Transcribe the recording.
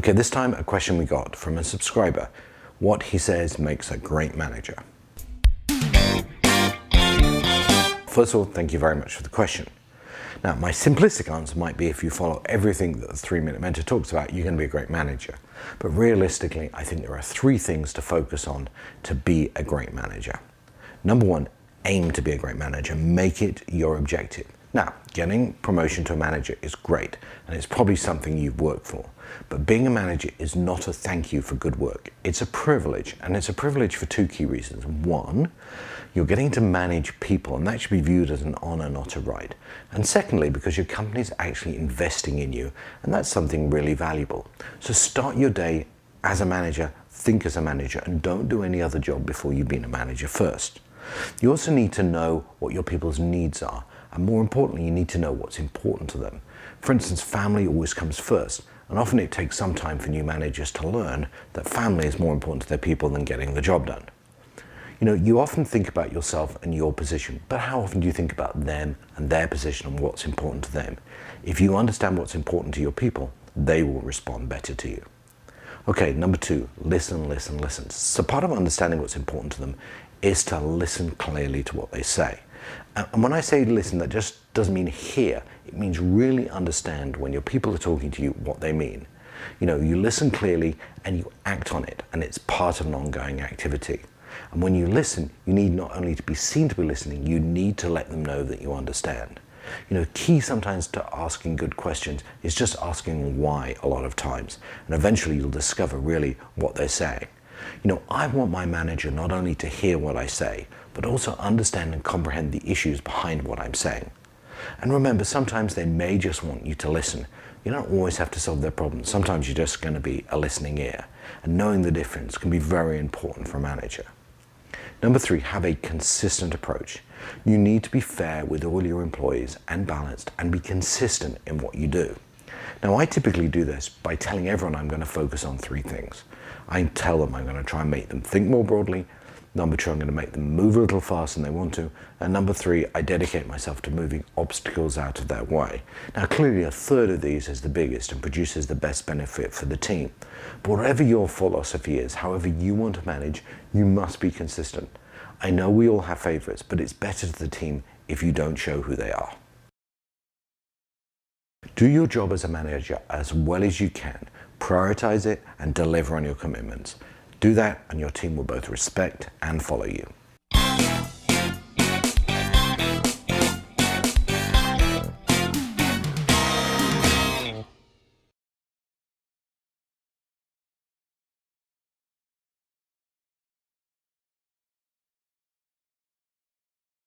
Okay, this time a question we got from a subscriber. What he says makes a great manager. First of all, thank you very much for the question. Now, my simplistic answer might be if you follow everything that the 3-Minute Mentor talks about, you're going to be a great manager. But realistically, I think there are 3 things to focus on to be a great manager. Number 1, aim to be a great manager. Make it your objective. Now, getting promotion to a manager is great, and it's probably something you've worked for. But being a manager is not a thank you for good work. It's a privilege, and it's a privilege for 2 key reasons. 1, you're getting to manage people, and that should be viewed as an honor, not a right. And secondly, because your company's actually investing in you, and that's something really valuable. So start your day as a manager, think as a manager, and don't do any other job before you've been a manager first. You also need to know what your people's needs are, and more importantly, you need to know what's important to them. For instance, family always comes first, and often it takes some time for new managers to learn that family is more important to their people than getting the job done. You know, you often think about yourself and your position, but how often do you think about them and their position and what's important to them? If you understand what's important to your people, they will respond better to you. Okay, number 2, listen, listen, listen. So part of understanding what's important to them is to listen clearly to what they say. And when I say listen, that just doesn't mean hear. It means really understand when your people are talking to you what they mean. You know, you listen clearly and you act on it, and it's part of an ongoing activity. And when you listen, you need not only to be seen to be listening, you need to let them know that you understand. You know, key sometimes to asking good questions is just asking why a lot of times. And eventually you'll discover really what they're saying. You know, I want my manager not only to hear what I say, but also understand and comprehend the issues behind what I'm saying. And remember, sometimes they may just want you to listen. You don't always have to solve their problems. Sometimes you're just going to be a listening ear. And knowing the difference can be very important for a manager. Number 3, have a consistent approach. You need to be fair with all your employees and balanced and be consistent in what you do. Now, I typically do this by telling everyone I'm going to focus on 3 things. I tell them I'm going to try and make them think more broadly. Number 2, I'm going to make them move a little faster than they want to. And number 3, I dedicate myself to moving obstacles out of their way. Now, clearly a third of these is the biggest and produces the best benefit for the team. But whatever your philosophy is, however you want to manage, you must be consistent. I know we all have favorites, but it's better to the team if you don't show who they are. Do your job as a manager as well as you can. Prioritize it and deliver on your commitments. Do that and your team will both respect and follow you.